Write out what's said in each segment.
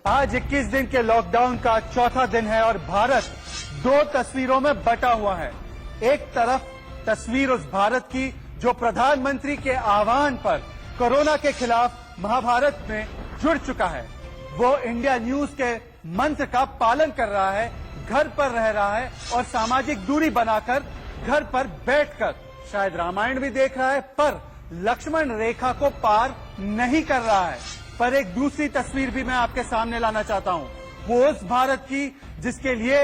आज 21 दिन के लॉकडाउन का चौथा दिन है और भारत दो तस्वीरों में बटा हुआ है। एक तरफ तस्वीर उस भारत की जो प्रधानमंत्री के आह्वान पर कोरोना के खिलाफ महाभारत में जुड़ चुका है। वो इंडिया न्यूज के मंत्र का पालन कर रहा है, घर पर रह रहा है और सामाजिक दूरी बनाकर घर पर बैठकर शायद रामायण भी देख रहा है, पर लक्ष्मण रेखा को पार नहीं कर रहा है। पर एक दूसरी तस्वीर भी मैं आपके सामने लाना चाहता हूं, वो उस भारत की जिसके लिए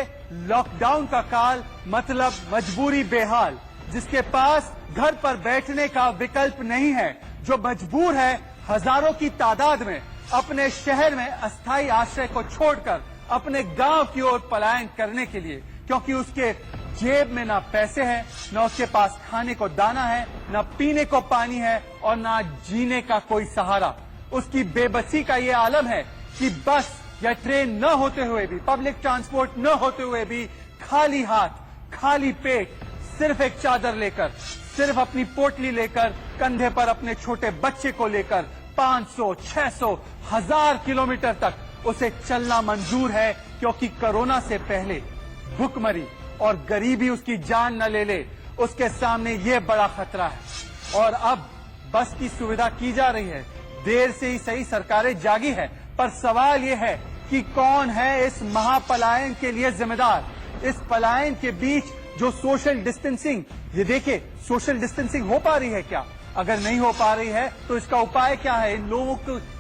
लॉकडाउन का काल मतलब मजबूरी बेहाल, जिसके पास घर पर बैठने का विकल्प नहीं है, जो मजबूर है हजारों की तादाद में अपने शहर में अस्थायी आश्रय को छोड़कर अपने गांव की ओर पलायन करने के लिए, क्योंकि उसके जेब में ना पैसे हैं, ना उसके पास खाने को दाना है, ना पीने को पानी है और ना जीने का कोई सहारा। उसकी बेबसी का ये आलम है कि बस या ट्रेन न होते हुए भी, पब्लिक ट्रांसपोर्ट न होते हुए भी खाली हाथ, खाली पेट, सिर्फ एक चादर लेकर, सिर्फ अपनी पोटली लेकर, कंधे पर अपने छोटे बच्चे को लेकर 500, 600, 1000 किलोमीटर तक उसे चलना मंजूर है, क्योंकि कोरोना से पहले भुखमरी और गरीबी उसकी जान न ले ले, उसके सामने ये बड़ा खतरा है। और अब बस की सुविधा की जा रही है, देर से ही सही सरकारें जागी है, पर सवाल ये है कि कौन है इस महापलायन के लिए जिम्मेदार। इस पलायन के बीच जो सोशल डिस्टेंसिंग, ये देखिए सोशल डिस्टेंसिंग हो पा रही है क्या? अगर नहीं हो पा रही है तो इसका उपाय क्या है? इन लोगों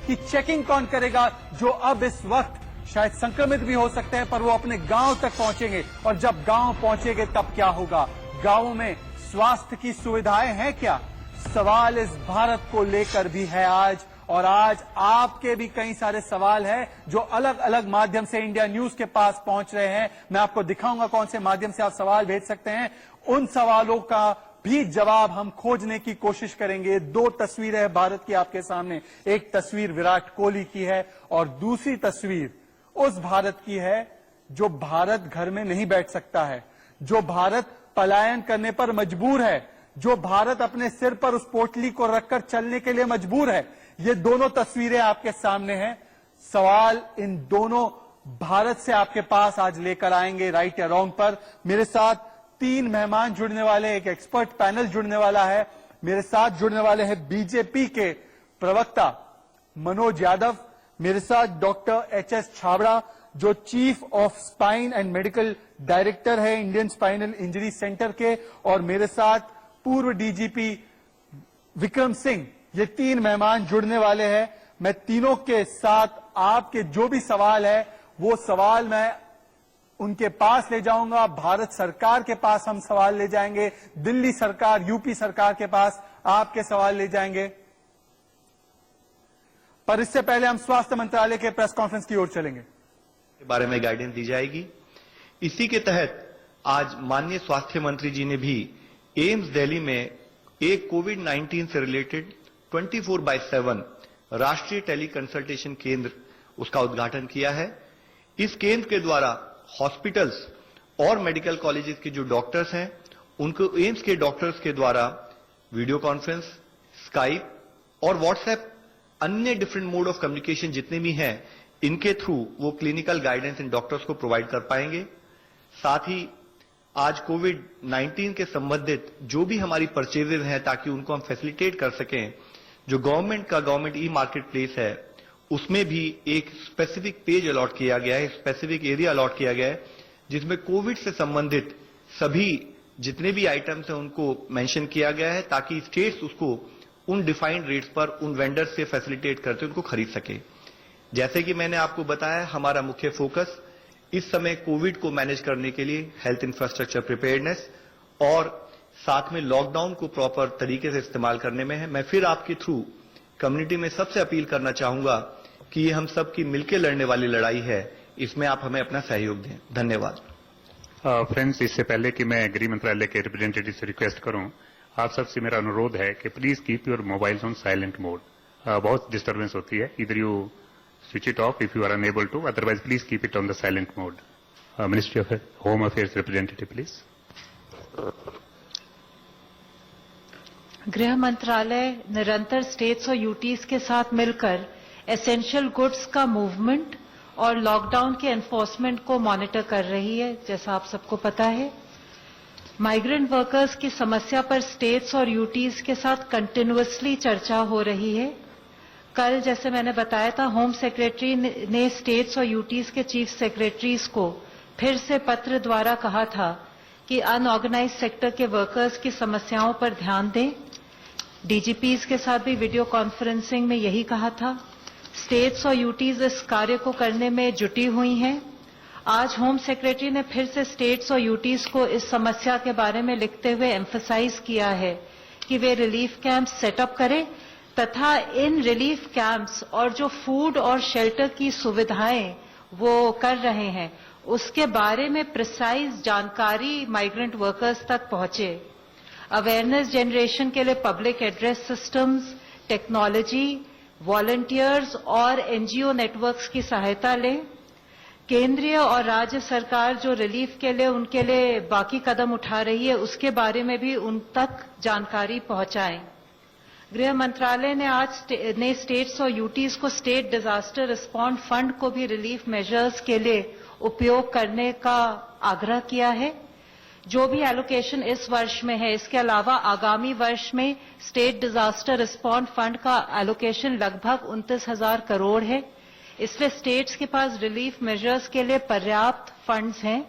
की चेकिंग कौन करेगा जो अब इस वक्त शायद संक्रमित भी हो सकते हैं, पर वो अपने गांव तक पहुंचेंगे, और जब गांव पहुंचेंगे तब क्या होगा? गांवों में स्वास्थ्य की सुविधाएं हैं क्या? सवाल इस भारत को लेकर भी है आज, और आज आपके भी कई सारे सवाल हैं जो अलग अलग माध्यम से इंडिया न्यूज के पास पहुंच रहे हैं। मैं आपको दिखाऊंगा कौन से माध्यम से आप सवाल भेज सकते हैं। उन सवालों का भी जवाब हम खोजने की कोशिश करेंगे। दो तस्वीरें हैं भारत की आपके सामने, एक तस्वीर विराट कोहली की है और दूसरी तस्वीर उस भारत की है जो भारत घर में नहीं बैठ सकता है, जो भारत पलायन करने पर मजबूर है, जो भारत अपने सिर पर उस पोटली को रखकर चलने के लिए मजबूर है। ये दोनों तस्वीरें आपके सामने हैं। सवाल इन दोनों भारत से आपके पास आज लेकर आएंगे राइट या रॉन्ग पर। मेरे साथ तीन मेहमान जुड़ने वाले, एक एक्सपर्ट पैनल जुड़ने वाला है। मेरे साथ जुड़ने वाले हैं बीजेपी के प्रवक्ता मनोज यादव, मेरे साथ डॉक्टर एच.एस. छाबड़ा जो chief of spine and medical director है इंडियन स्पाइनल इंजरी सेंटर के, और मेरे साथ पूर्व डीजीपी विक्रम सिंह। ये तीन मेहमान जुड़ने वाले हैं। मैं तीनों के साथ आपके जो भी सवाल है वो सवाल मैं उनके पास ले जाऊंगा। भारत सरकार के पास हम सवाल ले जाएंगे, दिल्ली सरकार, यूपी सरकार के पास आपके सवाल ले जाएंगे। पर इससे पहले हम स्वास्थ्य मंत्रालय के प्रेस कॉन्फ्रेंस की ओर चलेंगे, के बारे में गाइडेंस दी जाएगी। इसी के तहत आज माननीय स्वास्थ्य मंत्री जी ने भी एम्स दिल्ली में एक कोविड-19 से रिलेटेड 24/7 राष्ट्रीय टेली कंसल्टेशन केंद्र उसका उद्घाटन किया है। इस केंद्र के द्वारा हॉस्पिटल्स और मेडिकल कॉलेजेस के जो डॉक्टर्स हैं उनको एम्स के डॉक्टर्स के द्वारा वीडियो कॉन्फ्रेंस, स्काइप और व्हाट्सएप, अन्य डिफरेंट मोड ऑफ कम्युनिकेशन जितने भी हैं, इनके थ्रू वो क्लिनिकल गाइडेंस इन डॉक्टर्स को प्रोवाइड कर पाएंगे। साथ ही आज कोविड-19 के संबंधित जो भी हमारी परचेजेज हैं, ताकि उनको हम फैसिलिटेट कर सकें, जो गवर्नमेंट ई मार्केट प्लेस है उसमें भी एक स्पेसिफिक पेज अलॉट किया गया है, स्पेसिफिक एरिया अलॉट किया गया है, जिसमें कोविड से संबंधित सभी जितने भी आइटम्स हैं उनको मेंशन किया गया है, ताकि स्टेट्स उसको उन डिफाइंड रेट्स पर उन वेंडर्स से फैसिलिटेट करते उनको खरीद सके। जैसे कि मैंने आपको बताया, हमारा मुख्य फोकस इस समय कोविड को मैनेज करने के लिए हेल्थ इंफ्रास्ट्रक्चर प्रिपेयर्डनेस और साथ में लॉकडाउन को प्रॉपर तरीके से इस्तेमाल करने में है। मैं फिर आपके थ्रू कम्युनिटी में सबसे अपील करना चाहूंगा कि ये हम सब की मिलकर लड़ने वाली लड़ाई है, इसमें आप हमें अपना सहयोग दें। धन्यवाद। फ्रेंड्स, इससे पहले कि मैं गृह मंत्रालय के रिप्रेजेंटेटिव से रिक्वेस्ट करूं, आप सबसे मेरा अनुरोध है कि please keep your mobiles on silent mode. बहुत डिस्टर्बेंस होती है, इधर you switch it off if you are unable to, otherwise please keep it on the silent mode. Ministry of Home Affairs representative please. गृह मंत्रालय निरंतर states और UTs के साथ मिलकर एसेंशियल गुड्स का मूवमेंट और लॉकडाउन के एनफोर्समेंट को मॉनिटर कर रही है, जैसा आप सबको पता है। माइग्रेंट वर्कर्स की समस्या पर स्टेट्स और यूटीज के साथ कंटिन्यूअसली चर्चा हो रही है। कल जैसे मैंने बताया था, होम सेक्रेटरी ने स्टेट्स और यूटीज के चीफ सेक्रेटरीज को फिर से पत्र द्वारा कहा था कि अनऑर्गेनाइज सेक्टर के वर्कर्स की समस्याओं पर ध्यान दें। डीजीपीज के साथ भी वीडियो कॉन्फ्रेंसिंग में यही कहा था। स्टेट्स और यूटीज इस कार्य को करने में जुटी हुई हैं। आज होम सेक्रेटरी ने फिर से स्टेट्स और यूटीज को इस समस्या के बारे में लिखते हुए एम्फसाइज किया है कि वे रिलीफ कैंप सेटअप करें तथा इन रिलीफ कैंप्स और जो फूड और शेल्टर की सुविधाएं वो कर रहे हैं उसके बारे में प्रिसाइज जानकारी माइग्रेंट वर्कर्स तक पहुंचे। अवेयरनेस जनरेशन के लिए public address systems, technology, volunteers और एनजीओ नेटवर्क्स की सहायता लें। केंद्रीय और राज्य सरकार जो रिलीफ के लिए उनके लिए बाकी कदम उठा रही है उसके बारे में भी उन तक जानकारी पहुंचाएं। गृह मंत्रालय ने आज ने स्टेट्स और यूटीज को स्टेट डिजास्टर रिस्पॉन्स फंड को भी रिलीफ मेजर्स के लिए उपयोग करने का आग्रह किया है। जो भी एलोकेशन इस वर्ष में है, इसके अलावा आगामी वर्ष में स्टेट डिजास्टर रिस्पॉन्स फंड का एलोकेशन लगभग 29,000 करोड़ है। इसलिए स्टेट्स के पास रिलीफ मेजर्स के लिए पर्याप्त फंड्स हैं।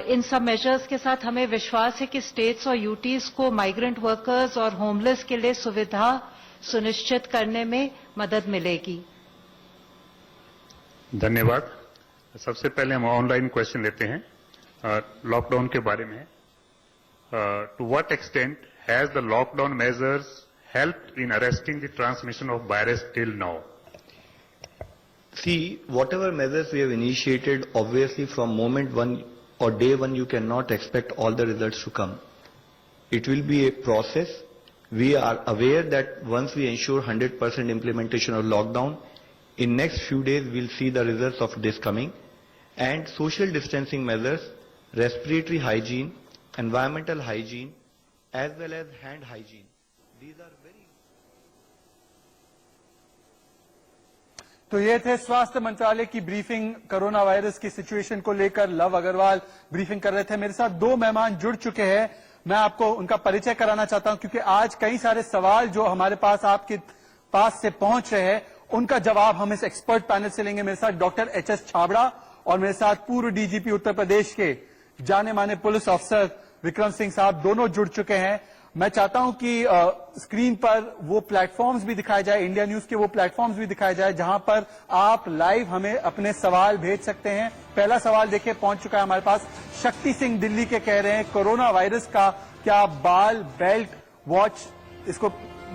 इन सब मेजर्स के साथ हमें विश्वास है कि स्टेट्स और यूटीज को माइग्रेंट वर्कर्स और होमलेस के लिए सुविधा सुनिश्चित करने में मदद मिलेगी। धन्यवाद। सबसे पहले हम ऑनलाइन क्वेश्चन लेते हैं लॉकडाउन के बारे में। To what extent has the lockdown measures helped in arresting the transmission of virus till now? See, whatever measures we have initiated, obviously from moment one or day one, you cannot expect all the results to come. It will be a process. We are aware that once we ensure 100% implementation of lockdown, in next few days we'll see the results of this coming. And social distancing measures, respiratory hygiene, environmental hygiene, as well as hand hygiene. These are very तो ये थे स्वास्थ्य मंत्रालय की briefing. Corona virus की situation को लेकर love Agarwal briefing कर रहे थे। मेरे साथ दो मेहमान जुड़ चुके हैं, मैं आपको उनका परिचय कराना चाहता हूं क्योंकि आज कई सारे सवाल जो हमारे पास आपके पास से पहुंच रहे हैं उनका जवाब हम इस एक्सपर्ट पैनल से लेंगे। मेरे साथ डॉक्टर एच.एस. छाबड़ा और मेरे साथ पूर्व डीजीपी उत्तर प्रदेश के जाने माने पुलिस ऑफिसर विक्रम सिंह साहब दोनों जुड़ चुके हैं। मैं चाहता हूं कि स्क्रीन पर वो प्लेटफॉर्म्स भी दिखाए जाए, इंडिया न्यूज के वो प्लेटफॉर्म्स भी दिखाए जाए जहां पर आप लाइव हमें अपने सवाल भेज सकते हैं। पहला सवाल देखिए पहुंच चुका है हमारे पास। शक्ति सिंह दिल्ली के कह रहे हैं कोरोना वायरस का क्या बाल, बेल्ट, वॉच, इसको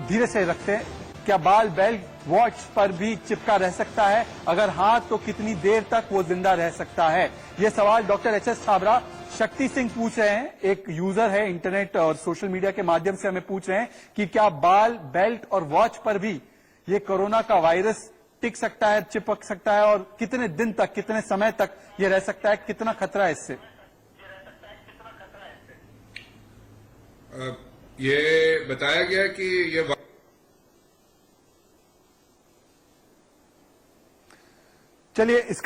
धीरे से रखते हैं, क्या बाल, बेल्ट, वॉच पर भी चिपका रह सकता है? अगर हाँ तो कितनी देर तक वो जिंदा रह सकता है? ये सवाल डॉक्टर एच.एस. छाबड़ा शक्ति सिंह पूछ रहे हैं, एक यूजर है इंटरनेट और सोशल मीडिया के माध्यम से हमें पूछ रहे हैं कि क्या बाल, बेल्ट और वॉच पर भी ये कोरोना का वायरस टिक सकता है, चिपक सकता है और कितने दिन तक, कितने समय तक ये रह सकता है? कितना खतरा है इससे? ये बताया गया कि ये चलिए इस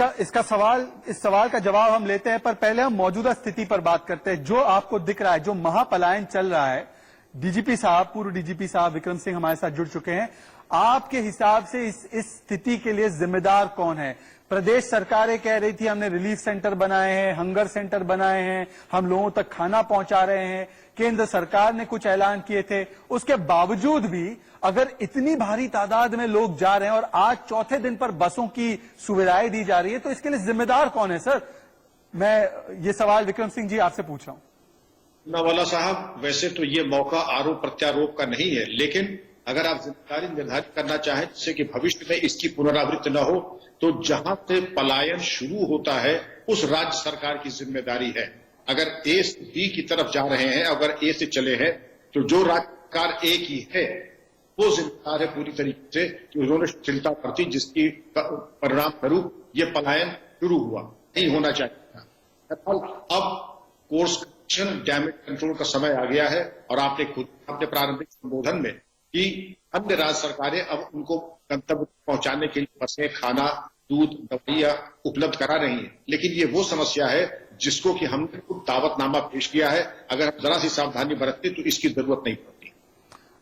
सवाल का जवाब हम लेते हैं, पर पहले हम मौजूदा स्थिति पर बात करते हैं। जो आपको दिख रहा है, जो महापलायन चल रहा है, डीजीपी साहब, पूर्व डीजीपी साहब विक्रम सिंह हमारे साथ जुड़ चुके हैं। आपके हिसाब से इस स्थिति के लिए जिम्मेदार कौन है? प्रदेश सरकारें कह रही थी हमने रिलीफ सेंटर बनाए हैं, हंगर सेंटर बनाए हैं, हम लोगों तक खाना पहुंचा रहे हैं। केंद्र सरकार ने कुछ ऐलान किए थे, उसके बावजूद भी अगर इतनी भारी तादाद में लोग जा रहे हैं और आज चौथे दिन पर बसों की सुविधाएं दी जा रही है, तो इसके लिए जिम्मेदार कौन है? सर, मैं ये सवाल विक्रम सिंह जी आपसे पूछ रहा हूं। नावाला साहब, वैसे तो ये मौका आरोप प्रत्यारोप का नहीं है, लेकिन अगर आप जिम्मेदारी निर्धारित करना चाहें जिससे कि भविष्य में इसकी पुनरावृत्ति न हो, तो जहां से पलायन शुरू होता है उस राज्य सरकार की जिम्मेदारी है। अगर ए से बी की तरफ जा रहे हैं, अगर ए से चले हैं, तो जो राज्य सरकार ए की है वो जिम्मेदार है पूरी तरीके से कि उन्होंने शिथिलता बरती, जिसकी परिणाम स्वरूप ये पलायन शुरू हुआ। नहीं होना चाहिए। अब कोर्स करेक्शन, डैमेज कंट्रोल का समय आ गया है और आपने खुद अपने प्रारंभिक संबोधन में कि अन्य राज्य सरकारें अब उनको गंतव्य पहुंचाने के लिए बसें, खाना दूध, दवाइयां उपलब्ध करा रही हैं, लेकिन ये वो समस्या है जिसको कि हमने खुद दावतनामा पेश किया है। अगर हम जरा सी सावधानी बरतते तो इसकी जरूरत नहीं पड़ती।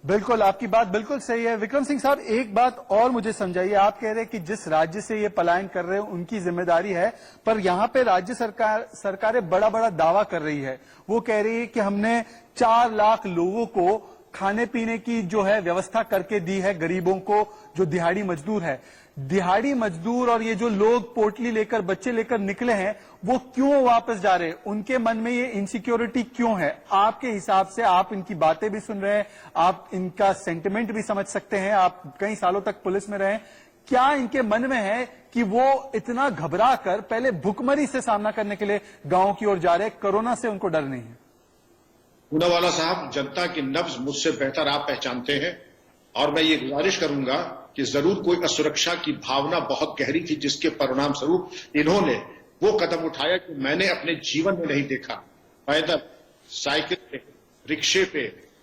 बिल्कुल, आपकी बात बिल्कुल सही है। विक्रम सिंह साहब, एक बात और मुझे समझाइए। आप कह रहे हैं कि जिस राज्य से ये पलायन कर रहे हैं उनकी जिम्मेदारी है, पर यहाँ पे राज्य सरकारें बड़ा बड़ा दावा कर रही है। वो कह रही है कि हमने 4 लाख लोगों को खाने पीने की जो है व्यवस्था करके दी है, गरीबों को, जो दिहाड़ी मजदूर है। दिहाड़ी मजदूर और ये जो लोग पोटली लेकर, बच्चे लेकर निकले हैं, वो क्यों वापस जा रहे हैं? उनके मन में ये इनसिक्योरिटी क्यों है? आपके हिसाब से, आप इनकी बातें भी सुन रहे हैं, आप इनका सेंटिमेंट भी समझ सकते हैं, आप कई सालों तक पुलिस में रहे, क्या इनके मन में है कि वो इतना घबरा कर पहले भुखमरी से सामना करने के लिए गांव की ओर जा रहे हैं? कोरोना से उनको डर नहीं है? पूनावाला साहब, जनता की नब्ज मुझसे बेहतर आप पहचानते हैं, और मैं ये गुजारिश करूंगा कि जरूर कोई असुरक्षा की भावना बहुत गहरी थी, जिसके परिणाम स्वरूप इन्होंने वो कदम उठाया कि मैंने अपने जीवन में नहीं देखा। पैदल, साइकिल पे, रिक्शे पे,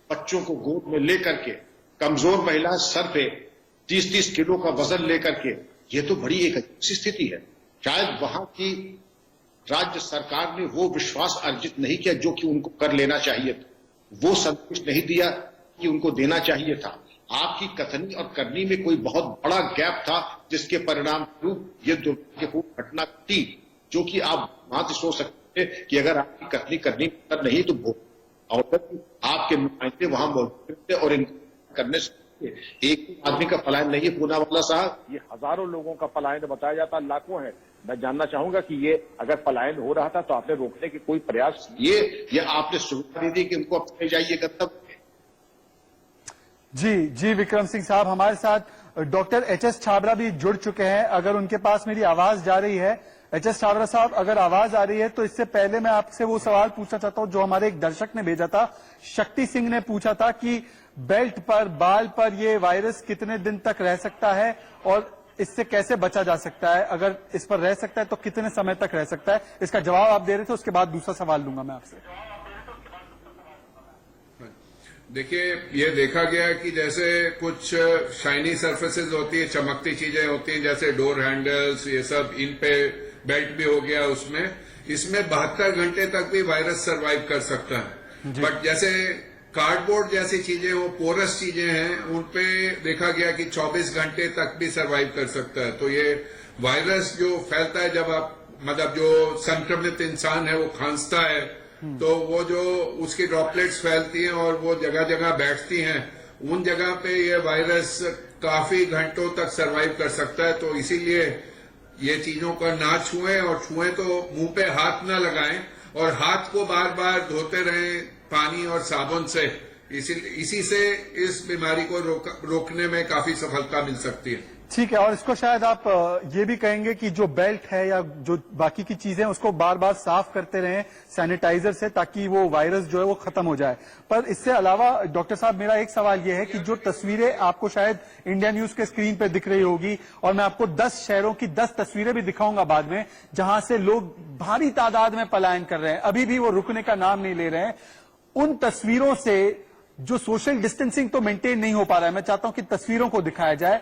बच्चों को गोद में लेकर के, कमजोर महिला सर पे 30-30 किलो का वजन लेकर के, ये तो बड़ी एक अच्छी स्थिति है। शायद वहां की राज्य सरकार ने वो विश्वास अर्जित नहीं किया जो कि उनको कर लेना चाहिए था, वो संदेश नहीं दिया कि उनको देना चाहिए था। आपकी कथनी और करनी में कोई बहुत बड़ा गैप था, जिसके परिणाम स्वरूप ये दुर्भाग्यपूर्ण घटना थी, जो कि आप वहां से सोच सकते थे कि अगर आपकी कथनी करनी नहीं तो आपके नुमाइंदे वहां मौजूद थे और इनको करने से एक आदमी का पलायन नहीं है। पूनावाला साहब, ये हजारों लोगों का पलायन बताया जाता, लाखों है। मैं जानना चाहूंगा कि ये अगर पलायन हो रहा था तो आपने रोकने की कोई प्रयास किए? ये आपने सुविधा दी थी कि इनको अपने जाइए गंतव्य। जी विक्रम सिंह साहब, हमारे साथ डॉक्टर एच.एस. छाबड़ा भी जुड़ चुके हैं। अगर उनके पास मेरी आवाज जा रही है, एच.एस. छाबड़ा साहब, अगर आवाज आ रही है तो इससे पहले मैं आपसे वो सवाल पूछना चाहता हूं जो हमारे एक दर्शक ने भेजा था। शक्ति सिंह ने पूछा था कि बेल्ट पर, बाल पर ये वायरस कितने दिन तक रह सकता है और इससे कैसे बचा जा सकता है? अगर इस पर रह सकता है तो कितने समय तक रह सकता है? इसका जवाब आप दे रहे थे, उसके बाद दूसरा सवाल लूंगा मैं आपसे। देखिए, ये देखा गया कि जैसे कुछ शाइनी सरफेसेस होती है, चमकती चीजें होती हैं, जैसे डोर हैंडल्स, ये सब, इन पे बेल्ट भी हो गया उसमें, इसमें 72 घंटे तक भी वायरस सरवाइव कर सकता है। बट जैसे कार्डबोर्ड जैसी चीजें, वो पोरस चीजें हैं, उन पे देखा गया कि 24 घंटे तक भी सरवाइव कर सकता है। तो ये वायरस जो फैलता है, जब आप, मतलब जो संक्रमित इंसान है वो खांसता है, तो वो जो उसकी ड्रॉपलेट्स फैलती हैं और वो जगह जगह बैठती हैं, उन जगह पे ये वायरस काफी घंटों तक सरवाइव कर सकता है। तो इसीलिए ये चीजों का ना छुएं, और छुएं तो मुंह पे हाथ ना लगाएं, और हाथ को बार बार धोते रहें पानी और साबुन से। इसी से इस बीमारी को रोकने में काफी सफलता मिल सकती है। ठीक है, और इसको शायद आप ये भी कहेंगे कि जो बेल्ट है या जो बाकी की चीजें, उसको बार बार साफ करते रहें सैनिटाइजर से, ताकि वो वायरस जो है वो खत्म हो जाए। पर इससे अलावा डॉक्टर साहब, मेरा एक सवाल ये है कि जो तस्वीरें आपको शायद इंडिया न्यूज के स्क्रीन पे दिख रही होगी, और मैं आपको 10 शहरों की 10 तस्वीरें भी दिखाऊंगा बाद में, जहां से लोग भारी तादाद में पलायन कर रहे हैं, अभी भी वो रुकने का नाम नहीं ले रहे हैं। उन तस्वीरों से जो सोशल डिस्टेंसिंग तो मेंटेन नहीं हो पा रहा है, मैं चाहता हूं कि तस्वीरों को दिखाया जाए।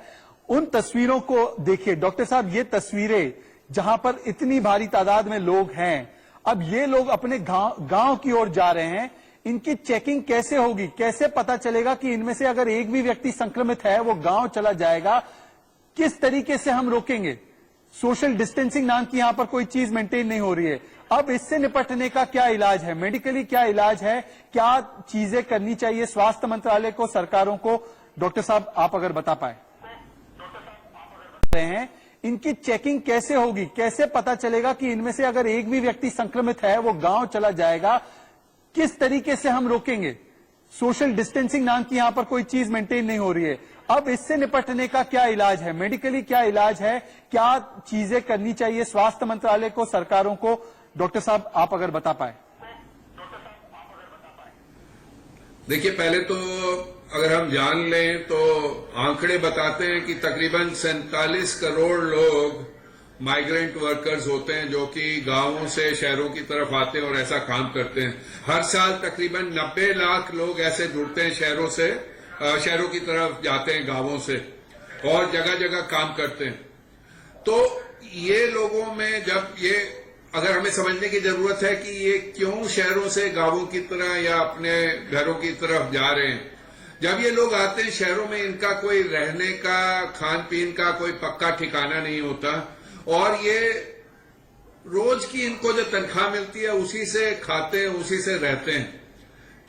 उन तस्वीरों को देखिए डॉक्टर साहब, ये तस्वीरें जहां पर इतनी भारी तादाद में लोग हैं, अब ये लोग अपने गांव की ओर जा रहे हैं, इनकी चेकिंग कैसे होगी? कैसे पता चलेगा कि इनमें से अगर एक भी व्यक्ति संक्रमित है वो गांव चला जाएगा? किस तरीके से हम रोकेंगे? सोशल डिस्टेंसिंग नाम की यहां पर कोई चीज मेंटेन नहीं हो रही है। अब इससे निपटने का क्या इलाज है? मेडिकली क्या इलाज है? क्या चीजें करनी चाहिए स्वास्थ्य मंत्रालय को, सरकारों को? डॉक्टर साहब, आप अगर बता पाए हैं, इनकी चेकिंग कैसे होगी? कैसे पता चलेगा कि इनमें से अगर एक भी व्यक्ति संक्रमित है वो गांव चला जाएगा? किस तरीके से हम रोकेंगे? सोशल डिस्टेंसिंग नाम की यहां पर कोई चीज मेंटेन नहीं हो रही है। अब इससे निपटने का क्या इलाज है? मेडिकली क्या इलाज है? क्या चीजें करनी चाहिए स्वास्थ्य मंत्रालय को, सरकारों को? डॉक्टर साहब, आप अगर बता पाए। देखिए, पहले तो अगर हम जान लें तो आंकड़े बताते हैं कि तकरीबन 47 करोड़ लोग माइग्रेंट वर्कर्स होते हैं, जो कि गांवों से शहरों की तरफ आते हैं और ऐसा काम करते हैं। हर साल तकरीबन 90 लाख लोग ऐसे जुड़ते हैं शहरों से, शहरों की तरफ जाते हैं गांवों से, और जगह जगह काम करते हैं। तो ये लोगों में जब ये अगर हमें समझने की जरूरत है कि ये क्यों शहरों से गांवों की तरह या अपने घरों की तरफ जा रहे हैं। जब ये लोग आते हैं शहरों में, इनका कोई रहने का, खान पीन का कोई पक्का ठिकाना नहीं होता और ये रोज की इनको जो तनख्वाह मिलती है उसी से खाते हैं, उसी से रहते हैं।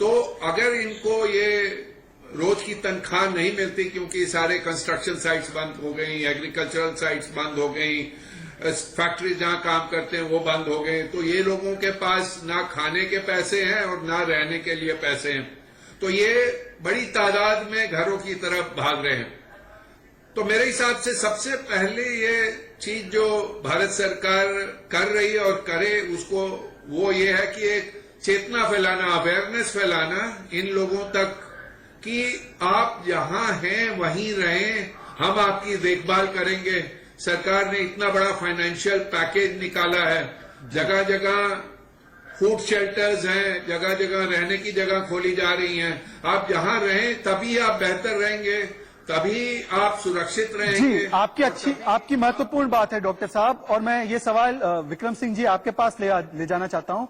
तो अगर इनको ये रोज की तनख्वाह नहीं मिलती क्योंकि सारे कंस्ट्रक्शन साइट्स बंद हो गई, एग्रीकल्चरल साइट्स बंद हो गई, फैक्ट्री जहां काम करते हैं वो बंद हो गए, तो ये लोगों के पास ना खाने के पैसे हैं और ना रहने के लिए पैसे हैं। तो ये बड़ी तादाद में घरों की तरफ भाग रहे हैं। तो मेरे हिसाब से सबसे पहले ये चीज जो भारत सरकार कर रही है और करे उसको, वो ये है कि एक चेतना फैलाना, अवेयरनेस फैलाना इन लोगों तक कि आप जहां हैं वहीं रहें, हम आपकी देखभाल करेंगे। सरकार ने इतना बड़ा फाइनेंशियल पैकेज निकाला है, जगह जगह फूड शेल्टर्स हैं, जगह जगह रहने की जगह खोली जा रही हैं। आप जहां रहें तभी आप बेहतर रहेंगे, तभी आप सुरक्षित रहेंगे। जी, आपकी महत्वपूर्ण बात है डॉक्टर साहब, और मैं ये सवाल विक्रम सिंह जी आपके पास ले जाना चाहता हूं।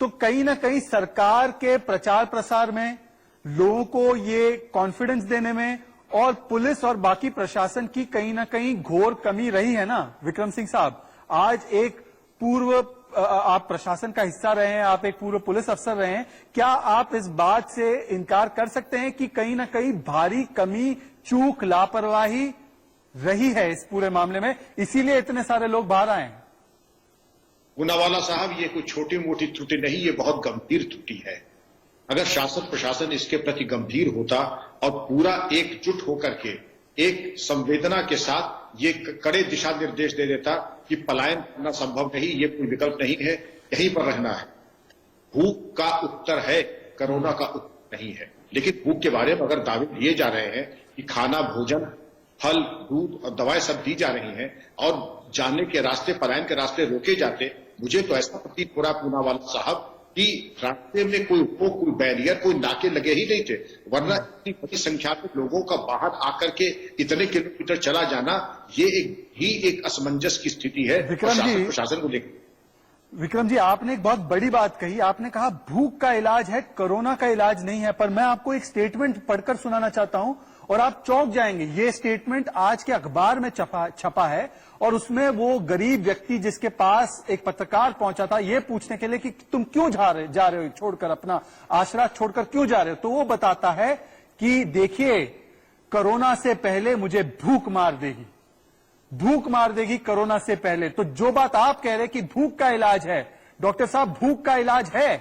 तो कहीं ना कहीं सरकार के प्रचार प्रसार में, लोगों को ये कॉन्फिडेंस देने में और पुलिस और बाकी प्रशासन की कहीं ना कहीं घोर कमी रही है ना विक्रम सिंह साहब। आज एक पूर्व आप प्रशासन का हिस्सा रहे हैं, आप एक पूर्व पुलिस अफसर रहे हैं, क्या आप इस बात से इनकार कर सकते हैं कि कहीं ना कहीं भारी कमी, चूक, लापरवाही रही है इस पूरे मामले में, इसीलिए इतने सारे लोग बाहर आए हैं? पूनावाला साहब, ये कोई छोटी मोटी त्रुटि नहीं, ये बहुत गंभीर त्रुटि है। अगर शासन प्रशासन इसके प्रति गंभीर होता और पूरा एकजुट होकर के एक संवेदना के साथ ये कड़े दिशा निर्देश दे देता कि पलायन करना संभव नहीं, ये कोई विकल्प नहीं है, यहीं पर रहना है। भूख का उत्तर है, कोरोना का उत्तर नहीं है। लेकिन भूख के बारे में अगर दावे दिए जा रहे हैं कि खाना, भोजन, फल, दूध और दवाएं सब दी जा रही हैं और जाने के रास्ते, पलायन के रास्ते रोके जाते, मुझे तो ऐसा प्रतीत हो रहा पूनावाला साहब कि रास्ते में कोई बैरियर, कोई नाके लगे ही नहीं थे, वरना इतनी बड़ी संख्या में लोगों का बाहर आकर के इतने किलोमीटर चला जाना, ये एक असमंजस की स्थिति है प्रशासन को लेकर। विक्रम जी, आपने एक बहुत बड़ी बात कही। आपने कहा भूख का इलाज है, कोरोना का इलाज नहीं है। पर मैं आपको एक स्टेटमेंट पढ़कर सुनाना चाहता हूं और आप चौंक जाएंगे। ये स्टेटमेंट आज के अखबार में छपा है और उसमें वो गरीब व्यक्ति जिसके पास एक पत्रकार पहुंचा था ये पूछने के लिए कि तुम क्यों जा रहे हो, छोड़कर अपना आश्रय छोड़कर क्यों जा रहे हो, तो वो बताता है कि देखिए, कोरोना से पहले मुझे भूख मार देगी कोरोना से पहले। तो जो बात आप कह रहे कि भूख का इलाज है, डॉक्टर साहब, भूख का इलाज है,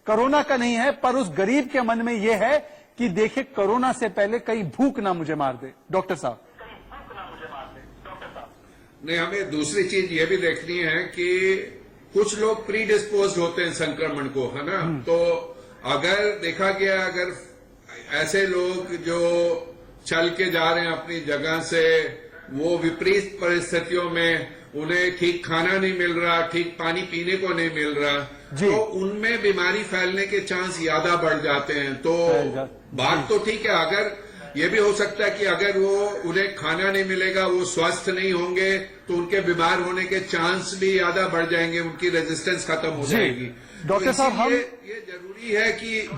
कोरोना का नहीं है, पर उस गरीब के मन में यह है कि देखिए कोरोना से पहले कहीं भूख ना मुझे मार दे। डॉक्टर साहब, नहीं, हमें दूसरी चीज ये भी देखनी है कि कुछ लोग प्री डिस्पोज होते हैं संक्रमण को, है ना। तो अगर देखा गया, अगर ऐसे लोग जो चल के जा रहे हैं अपनी जगह से, वो विपरीत परिस्थितियों में, उन्हें ठीक खाना नहीं मिल रहा, ठीक पानी पीने को नहीं मिल रहा, तो उनमें बीमारी फैलने के चांस ज्यादा बढ़ जाते हैं। तो बात तो ठीक है, अगर ये भी हो सकता है कि अगर उन्हें खाना नहीं मिलेगा, वो स्वस्थ नहीं होंगे, तो उनके बीमार होने के चांस भी ज्यादा बढ़ जाएंगे, उनकी रेजिस्टेंस खत्म हो जाएगी। डॉक्टर साहब, हम ये जरूरी है कि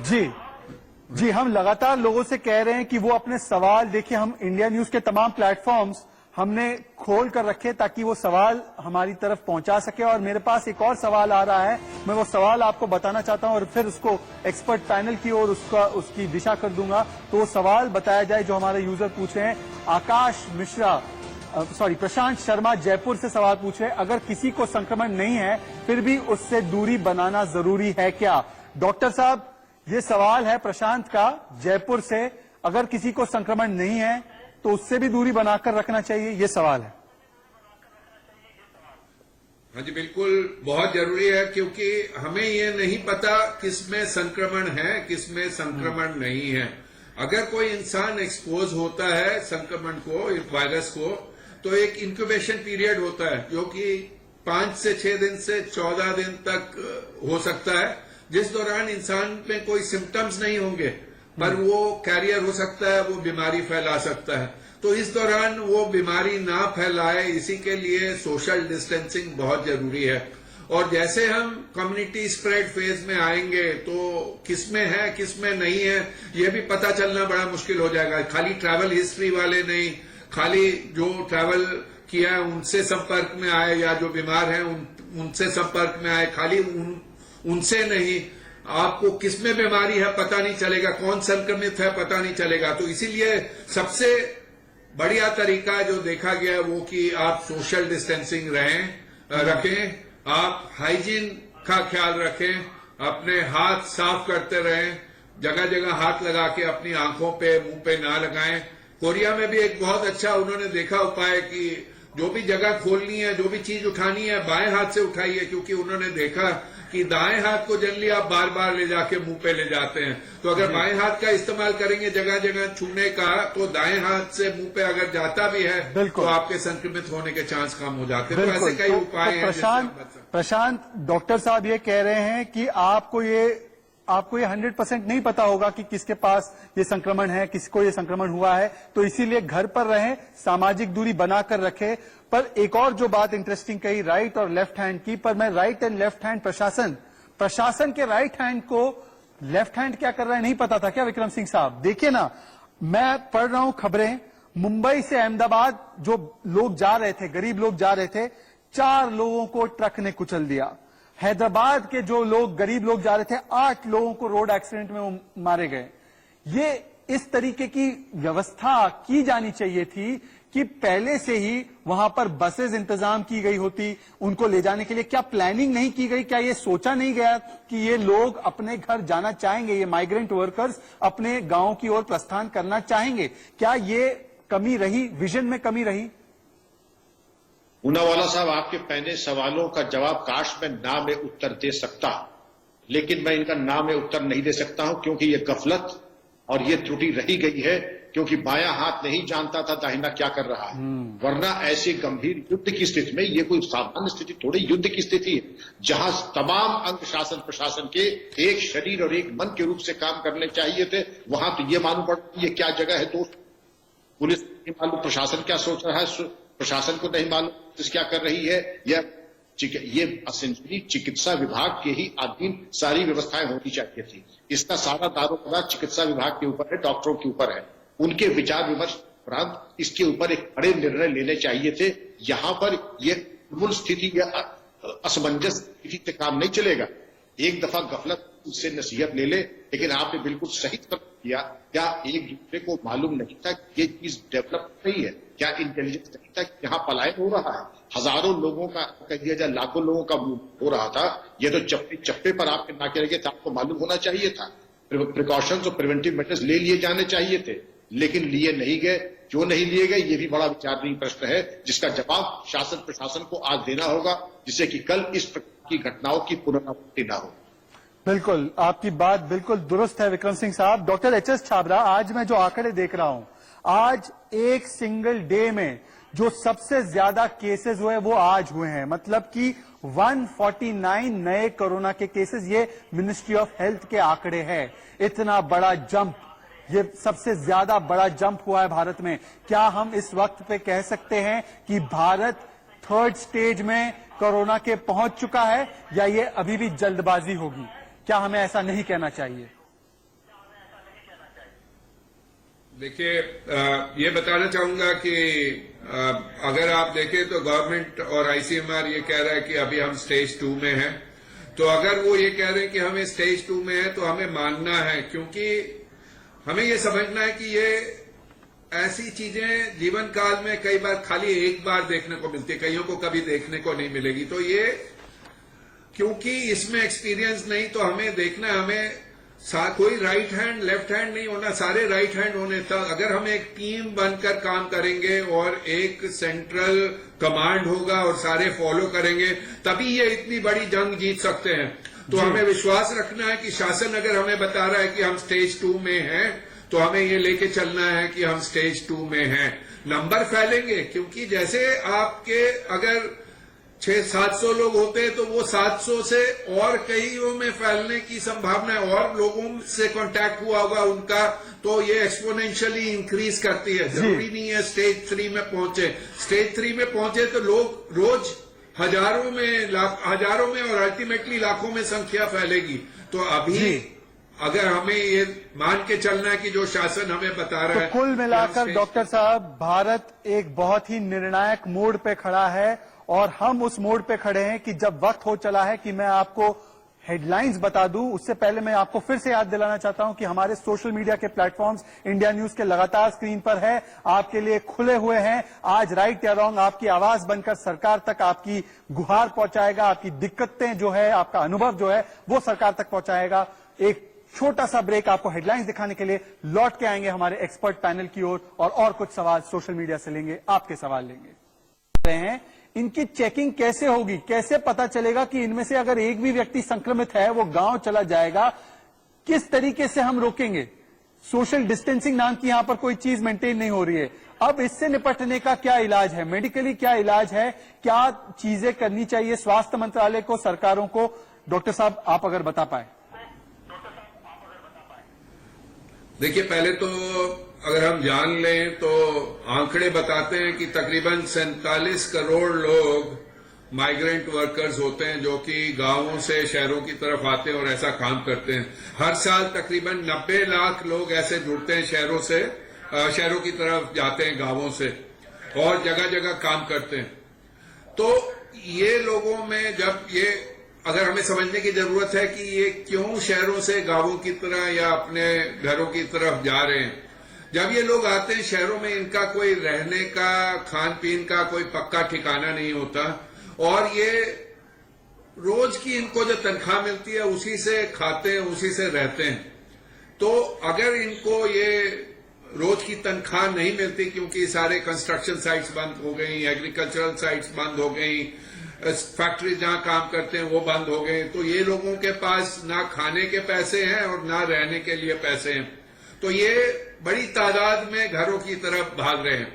जी हम लगातार लोगों से कह रहे हैं कि वो अपने सवाल, देखिए हम इंडिया न्यूज के तमाम प्लेटफॉर्म्स हमने खोल कर रखे ताकि वो सवाल हमारी तरफ पहुंचा सके। और मेरे पास एक और सवाल आ रहा है, मैं वो सवाल आपको बताना चाहता हूं और फिर उसको एक्सपर्ट पैनल की ओर उसकी दिशा कर दूंगा। तो वो सवाल बताया जाए जो हमारे यूजर पूछ रहे हैं। आकाश मिश्रा, प्रशांत शर्मा जयपुर से सवाल पूछ रहे हैं, अगर किसी को संक्रमण नहीं है फिर भी उससे दूरी बनाना जरूरी है क्या? डॉक्टर साहब, ये सवाल है प्रशांत का जयपुर से, अगर किसी को संक्रमण नहीं है तो उससे भी दूरी बनाकर रखना चाहिए, ये सवाल है। हाँ जी, बिल्कुल बहुत जरूरी है, क्योंकि हमें ये नहीं पता किसमें संक्रमण है, किसमें संक्रमण नहीं है। अगर कोई इंसान एक्सपोज होता है संक्रमण को, इस वायरस को, तो एक इंक्यूबेशन पीरियड होता है जो कि 5 से 6 दिन से 14 दिन तक हो सकता है, जिस दौरान इंसान में कोई सिम्टम्स नहीं होंगे। पर वो कैरियर हो सकता है, वो बीमारी फैला सकता है। तो इस दौरान वो बीमारी ना फैलाए, इसी के लिए सोशल डिस्टेंसिंग बहुत जरूरी है। और जैसे हम कम्युनिटी स्प्रेड फेज में आएंगे तो किसमें है किसमें नहीं है ये भी पता चलना बड़ा मुश्किल हो जाएगा। खाली ट्रैवल हिस्ट्री वाले नहीं, खाली जो ट्रैवल किया है उनसे संपर्क में आए या जो बीमार हैं उनसे संपर्क में आए, खाली उनसे नहीं, आपको किसमें बीमारी है पता नहीं चलेगा, कौन संक्रमित है पता नहीं चलेगा। तो इसीलिए सबसे बढ़िया तरीका जो देखा गया है वो कि आप सोशल डिस्टेंसिंग रखें, आप हाइजीन का ख्याल रखें, अपने हाथ साफ करते रहें, जगह जगह हाथ लगा के अपनी आंखों पे मुंह पे ना लगाएं। कोरिया में भी एक बहुत अच्छा उन्होंने देखा उपाय कि जो भी जगह खोलनी है, जो भी चीज उठानी है, बाएं हाथ से उठाइए, क्योंकि उन्होंने देखा कि दाएं हाथ को जनरली आप बार बार ले जाके मुंह पे ले जाते हैं। तो अगर बाएं हाथ का इस्तेमाल करेंगे जगह जगह छूने का, तो दाएं हाथ से मुंह पे अगर जाता भी है तो आपके संक्रमित होने के चांस कम हो जाते हैं। तो ऐसे कई उपाय हैं। प्रशांत, डॉक्टर साहब ये कह रहे हैं कि आपको ये 100% नहीं पता होगा कि किसके पास ये संक्रमण है, किसको ये संक्रमण हुआ है, तो इसीलिए घर पर रहें, सामाजिक दूरी बनाकर रखें। पर एक और जो बात इंटरेस्टिंग कही राइट और लेफ्ट हैंड की, पर मैं राइट एंड लेफ्ट हैंड प्रशासन के राइट हैंड को लेफ्ट हैंड क्या कर रहा है नहीं पता था क्या विक्रम सिंह साहब? देखिए ना, मैं पढ़ रहा हूं खबरें, मुंबई से अहमदाबाद जो लोग जा रहे थे, गरीब लोग जा रहे थे, 4 लोगों को ट्रक ने कुचल दिया। हैदराबाद के जो लोग गरीब लोग जा रहे थे, 8 लोगों को रोड एक्सीडेंट में मारे गए। ये इस तरीके की व्यवस्था की जानी चाहिए थी कि पहले से ही वहां पर बसेस इंतजाम की गई होती उनको ले जाने के लिए। क्या प्लानिंग नहीं की गई? क्या ये सोचा नहीं गया कि ये लोग अपने घर जाना चाहेंगे, ये माइग्रेंट वर्कर्स अपने गांव की ओर प्रस्थान करना चाहेंगे? क्या ये कमी रही, विजन में कमी रही? पूनावाला साहब, आपके पहले सवालों का जवाब काश मैं ना में उत्तर दे सकता, लेकिन मैं इनका ना में उत्तर नहीं दे सकता हूं, क्योंकि ये गफलत और ये त्रुटि रही गई है, क्योंकि बायां हाथ नहीं जानता था दाहिना क्या कर रहा है। वरना ऐसी गंभीर युद्ध की स्थिति में, ये कोई सामान्य स्थिति थोड़ी, युद्ध की स्थिति है जहां तमाम अंग शासन प्रशासन के एक शरीर और एक मन के रूप से काम करने चाहिए थे। वहां तो ये मालूम पड़ता ये क्या जगह है दोस्त, पुलिस नहीं मालूम प्रशासन क्या सोच रहा है, प्रशासन को नहीं मालूम पुलिस क्या कर रही है। ये असेंबली चिकित्सा विभाग के ही अधीन सारी व्यवस्थाएं होनी चाहिए थी। इसका सारा दारोमदार चिकित्सा विभाग के ऊपर है, डॉक्टरों के ऊपर है। उनके विचार विमर्श उपरांत इसके ऊपर एक बड़े निर्णय लेने चाहिए थे। यहां पर यह मूल स्थिति या असमंजस स्थिति से काम नहीं चलेगा। एक दफा गफलत उससे नसीहत ले ले, लेकिन आपने बिल्कुल सही किया। क्या एक दूसरे को मालूम नहीं था कि ये चीज डेवलप नहीं है? क्या इंटेलिजेंस नहीं था कि यहाँ पलायन हो रहा है? हजारों लोगों का, कह दिया जाए लाखों लोगों का हो रहा था। ये तो चप्पे चप्पे पर आपके नाके लगे थे, आपको मालूम होना चाहिए था। प्रिकॉशंस और प्रिवेंटिव मेजर्स ले लिए जाने चाहिए थे, लेकिन लिए नहीं गए। क्यों नहीं लिए गए, ये भी बड़ा विचारणीय प्रश्न है, जिसका जवाब शासन प्रशासन को आज देना होगा, जिससे कि कल इस प्रकार की घटनाओं की पुनरावृत्ति न हो। बिल्कुल, आपकी बात बिल्कुल दुरुस्त है विक्रम सिंह साहब। Doctor HS. छाबरा, आज मैं जो आंकड़े देख रहा हूं, आज एक सिंगल डे में जो सबसे ज्यादा केसेस हुए वो आज हुए हैं। मतलब कि 149 नए कोरोना के केसेस, ये मिनिस्ट्री ऑफ हेल्थ के आंकड़े हैं। इतना बड़ा जंप, ये सबसे ज्यादा बड़ा जंप हुआ है भारत में। क्या हम इस वक्त पे कह सकते हैं कि भारत 3rd स्टेज में कोरोना के पहुंच चुका है, या ये अभी भी जल्दबाजी होगी? क्या हमें ऐसा नहीं कहना चाहिए? देखिए, ये बताना चाहूंगा कि अगर आप देखें तो गवर्नमेंट और आईसीएमआर ये कह रहा है कि अभी हम स्टेज 2 में हैं। तो अगर वो ये कह रहे हैं कि हमें स्टेज 2 में है तो हमें मानना है, क्योंकि हमें ये समझना है कि ये ऐसी चीजें जीवन काल में कई बार खाली एक बार देखने को मिलती है, कईयों को कभी देखने को नहीं मिलेगी। तो ये क्योंकि इसमें एक्सपीरियंस नहीं, तो हमें देखना है, हमें कोई राइट हैंड लेफ्ट हैंड नहीं होना, सारे राइट हैंड होने तक अगर हम एक टीम बनकर काम करेंगे और एक सेंट्रल कमांड होगा और सारे फॉलो करेंगे, तभी ये इतनी बड़ी जंग जीत सकते हैं। तो हमें विश्वास रखना है कि शासन अगर हमें बता रहा है कि हम स्टेज 2 में हैं, तो हमें ये लेके चलना है कि हम स्टेज 2 में हैं। नंबर फैलेंगे, क्योंकि जैसे आपके अगर 600-700 लोग होते हैं तो वो 700 से और कईयों में फैलने की संभावना है, और लोगों से कांटेक्ट हुआ होगा उनका, तो ये एक्सपोनेंशियली इंक्रीज करती है। जरूरी नहीं है स्टेज 3 में पहुंचे। स्टेज 3 में पहुंचे तो लोग रोज हजारों में और अल्टीमेटली लाखों में संख्या फैलेगी। तो अभी अगर हमें ये मान के चलना है कि जो शासन हमें बता रहा है, तो कुल मिलाकर डॉक्टर साहब, भारत एक बहुत ही निर्णायक मोड़ पे खड़ा है, और हम उस मोड़ पे खड़े हैं कि जब वक्त हो चला है कि मैं आपको हेडलाइंस बता दूं, उससे पहले मैं आपको फिर से याद दिलाना चाहता हूं कि हमारे सोशल मीडिया के प्लेटफॉर्म्स इंडिया न्यूज के लगातार स्क्रीन पर है, आपके लिए खुले हुए हैं। आज राइट या रॉन्ग आपकी आवाज बनकर सरकार तक आपकी गुहार पहुंचाएगा, आपकी दिक्कतें जो है, आपका अनुभव जो है वो सरकार तक पहुंचाएगा। एक छोटा सा ब्रेक, आपको हेडलाइंस दिखाने के लिए लौट के आएंगे हमारे एक्सपर्ट पैनल की ओर, और कुछ सवाल सोशल मीडिया से लेंगे, आपके सवाल लेंगे। इनकी चेकिंग कैसे होगी, कैसे पता चलेगा कि इनमें से अगर एक भी व्यक्ति संक्रमित है वो गांव चला जाएगा, किस तरीके से हम रोकेंगे? सोशल डिस्टेंसिंग नाम की यहां पर कोई चीज मेंटेन नहीं हो रही है। अब इससे निपटने का क्या इलाज है, मेडिकली क्या इलाज है, क्या चीजें करनी चाहिए स्वास्थ्य मंत्रालय को, सरकारों को? डॉक्टर साहब, आप अगर बता पाए। देखिए, पहले तो अगर हम जान लें तो आंकड़े बताते हैं कि तकरीबन 47 करोड़ लोग माइग्रेंट वर्कर्स होते हैं जो कि गांवों से शहरों की तरफ आते हैं और ऐसा काम करते हैं। हर साल तकरीबन 90 लाख लोग ऐसे जुड़ते हैं शहरों की तरफ जाते हैं गांवों से, और जगह जगह काम करते हैं। तो ये लोगों में जब ये अगर हमें समझने की जरूरत है कि ये क्यों शहरों से गांवों की तरह या अपने घरों की तरफ जा रहे हैं। जब ये लोग आते हैं शहरों में, इनका कोई रहने का, खान पीन का कोई पक्का ठिकाना नहीं होता, और ये रोज की इनको जो तनख्वाह मिलती है उसी से खाते हैं, उसी से रहते हैं। तो अगर इनको ये रोज की तनख्वाह नहीं मिलती, क्योंकि सारे कंस्ट्रक्शन साइट्स बंद हो गई, एग्रीकल्चरल साइट्स बंद हो गई, फैक्ट्री जहां काम करते हैं वो बंद हो गए, तो ये लोगों के पास ना खाने के पैसे हैं और ना रहने के लिए पैसे हैं। तो ये बड़ी तादाद में घरों की तरफ भाग रहे हैं।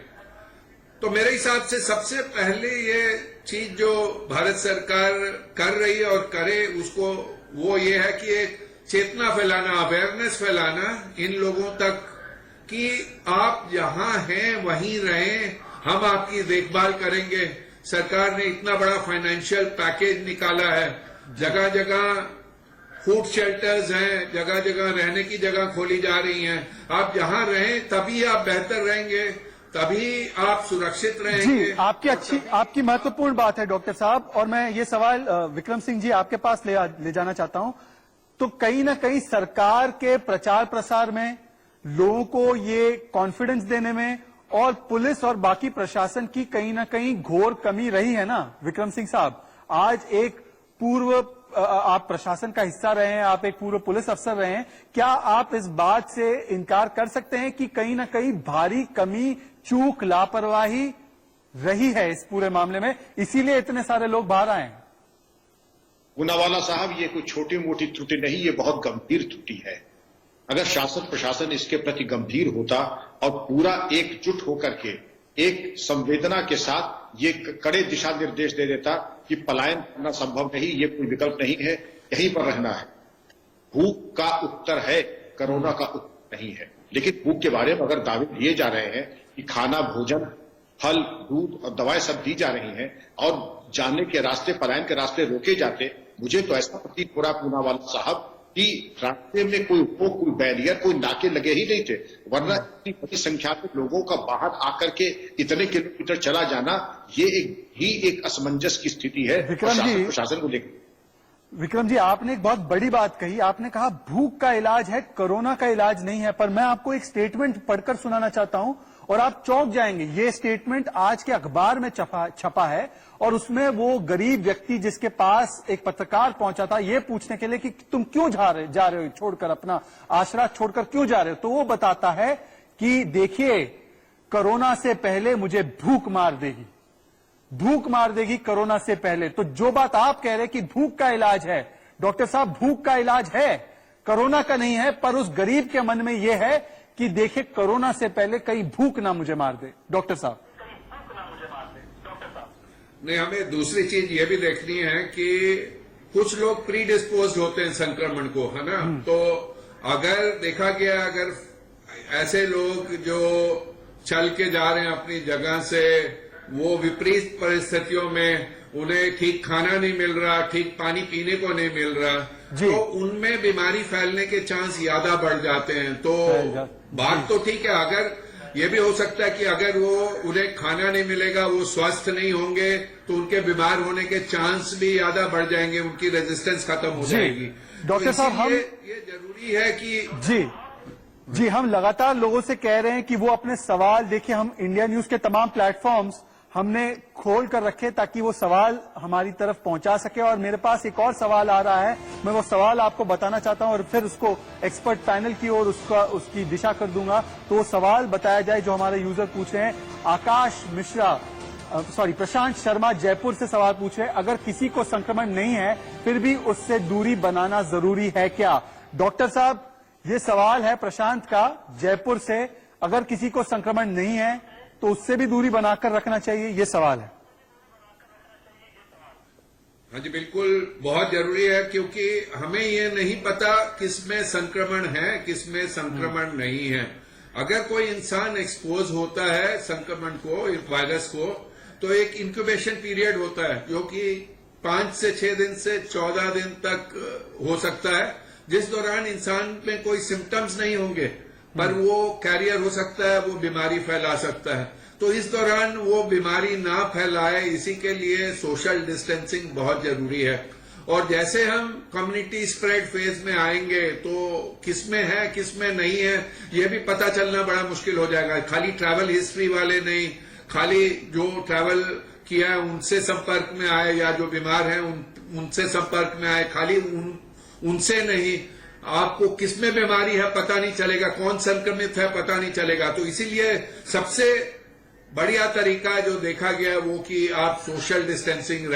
तो मेरे हिसाब से सबसे पहले ये चीज जो भारत सरकार कर रही है और करे उसको, वो ये है कि एक चेतना फैलाना, अवेयरनेस फैलाना इन लोगों तक कि आप जहां हैं वहीं रहें, हम आपकी देखभाल करेंगे। सरकार ने इतना बड़ा फाइनेंशियल पैकेज निकाला है, जगह जगह फूड शेल्टर्स हैं, जगह जगह रहने की जगह खोली जा रही हैं। आप जहां रहें तभी आप बेहतर रहेंगे, तभी आप सुरक्षित रहेंगे। जी, आपकी महत्वपूर्ण बात है डॉक्टर साहब, और मैं ये सवाल विक्रम सिंह जी आपके पास ले जाना चाहता हूं। तो कहीं ना कहीं सरकार के प्रचार प्रसार में, लोगों को ये कॉन्फिडेंस देने में, और पुलिस और बाकी प्रशासन की कहीं ना कहीं घोर कमी रही है ना विक्रम सिंह साहब? आज एक पूर्व आप प्रशासन का हिस्सा रहे हैं, आप एक पूर्व पुलिस अफसर रहे हैं, क्या आप इस बात से इनकार कर सकते हैं कि कहीं ना कहीं भारी कमी, चूक, लापरवाही रही है इस पूरे मामले में, इसीलिए इतने सारे लोग बाहर आए हैं? पूनावाला साहब, ये कोई छोटी मोटी त्रुटि नहीं, ये बहुत गंभीर त्रुटि है। अगर शासन प्रशासन इसके प्रति गंभीर होता और पूरा एकजुट होकर के एक संवेदना के साथ ये कड़े दिशा निर्देश दे देता कि पलायन करना संभव नहीं, ये कोई विकल्प नहीं है, यहीं पर रहना है। भूख का उत्तर है, कोरोना का उत्तर नहीं है। लेकिन भूख के बारे में अगर दावे दिए जा रहे हैं कि खाना, भोजन, फल, दूध और दवाएं सब दी जा रही हैं और जाने के रास्ते, पलायन के रास्ते रोके जाते, मुझे तो ऐसा प्रतीत हो रहा पूनावाला साहब कि रास्ते में कोई बैरियर, कोई नाके लगे ही नहीं थे, वरना इतनी बड़ी संख्या में लोगों का बाहर आकर के इतने किलोमीटर चला जाना, ये एक असमंजस की स्थिति है प्रशासन को लेकर। विक्रम जी, आपने एक बहुत बड़ी बात कही, आपने कहा भूख का इलाज है, कोरोना का इलाज नहीं है। पर मैं आपको एक स्टेटमेंट पढ़कर सुनाना चाहता हूं और आप चौंक जाएंगे। ये स्टेटमेंट आज के अखबार में छपा है, और उसमें वो गरीब व्यक्ति जिसके पास एक पत्रकार पहुंचा था ये पूछने के लिए कि तुम क्यों जा रहे हो, छोड़कर अपना आश्रय छोड़कर क्यों जा रहे हो, तो वो बताता है कि देखिए, कोरोना से पहले मुझे भूख मार देगी कोरोना से पहले। तो जो बात आप कह रहे कि भूख का इलाज है, डॉक्टर साहब, भूख का इलाज है, कोरोना का नहीं है, पर उस गरीब के मन में यह है कि देखिए, कोरोना से पहले कहीं भूख ना मुझे मार दे। डॉक्टर साहब, नहीं, हमें दूसरी चीज ये भी देखनी है कि कुछ लोग प्री डिस्पोज होते हैं संक्रमण को, है ना। तो अगर देखा गया, अगर ऐसे लोग जो चल के जा रहे हैं अपनी जगह से, वो विपरीत परिस्थितियों में उन्हें ठीक खाना नहीं मिल रहा, ठीक पानी पीने को नहीं मिल रहा, तो उनमें बीमारी फैलने के चांस ज्यादा बढ़ जाते हैं। तो बात तो ठीक है, अगर ये भी हो सकता है कि अगर वो उन्हें खाना नहीं मिलेगा, वो स्वस्थ नहीं होंगे, तो उनके बीमार होने के चांस भी ज्यादा बढ़ जाएंगे, उनकी रेजिस्टेंस खत्म हो जाएगी। डॉक्टर साहब, हम ये जरूरी है कि जी हम लगातार लोगों से कह रहे हैं कि वो अपने सवाल, देखिए हम इंडिया न्यूज के तमाम प्लेटफॉर्म्स हमने खोल कर रखे ताकि वो सवाल हमारी तरफ पहुंचा सके। और मेरे पास एक और सवाल आ रहा है, मैं वो सवाल आपको बताना चाहता हूं और फिर उसको एक्सपर्ट पैनल की ओर उसकी दिशा कर दूंगा। तो वो सवाल बताया जाए जो हमारे यूजर पूछ रहे हैं। आकाश मिश्रा, प्रशांत शर्मा जयपुर से सवाल पूछ रहे हैं, अगर किसी को संक्रमण नहीं है फिर भी उससे दूरी बनाना जरूरी है क्या? डॉक्टर साहब, ये सवाल है प्रशांत का जयपुर से, अगर किसी को संक्रमण नहीं है तो उससे भी दूरी बनाकर रखना चाहिए, ये सवाल है। हाँ जी, बिल्कुल बहुत जरूरी है, क्योंकि हमें ये नहीं पता किसमें संक्रमण है, किसमें संक्रमण नहीं है। अगर कोई इंसान एक्सपोज होता है संक्रमण को, वायरस को, तो एक इंक्यूबेशन पीरियड होता है जो कि 5 से 6 दिन से 14 दिन तक हो सकता है, जिस दौरान इंसान में कोई सिम्टम्स नहीं होंगे, पर वो कैरियर हो सकता है, वो बीमारी फैला सकता है। तो इस दौरान वो बीमारी ना फैलाए, इसी के लिए सोशल डिस्टेंसिंग बहुत जरूरी है। और जैसे हम कम्युनिटी स्प्रेड फेज में आएंगे तो किसमें है किसमें नहीं है ये भी पता चलना बड़ा मुश्किल हो जाएगा। खाली ट्रैवल हिस्ट्री वाले नहीं, खाली जो ट्रैवल किया है उनसे संपर्क में आए या जो बीमार हैं उनसे संपर्क में आए, खाली उनसे नहीं, आपको किसमें बीमारी है पता नहीं चलेगा, कौन संक्रमित है पता नहीं चलेगा। तो इसीलिए सबसे बढ़िया तरीका जो देखा गया वो कि आप सोशल डिस्टेंसिंग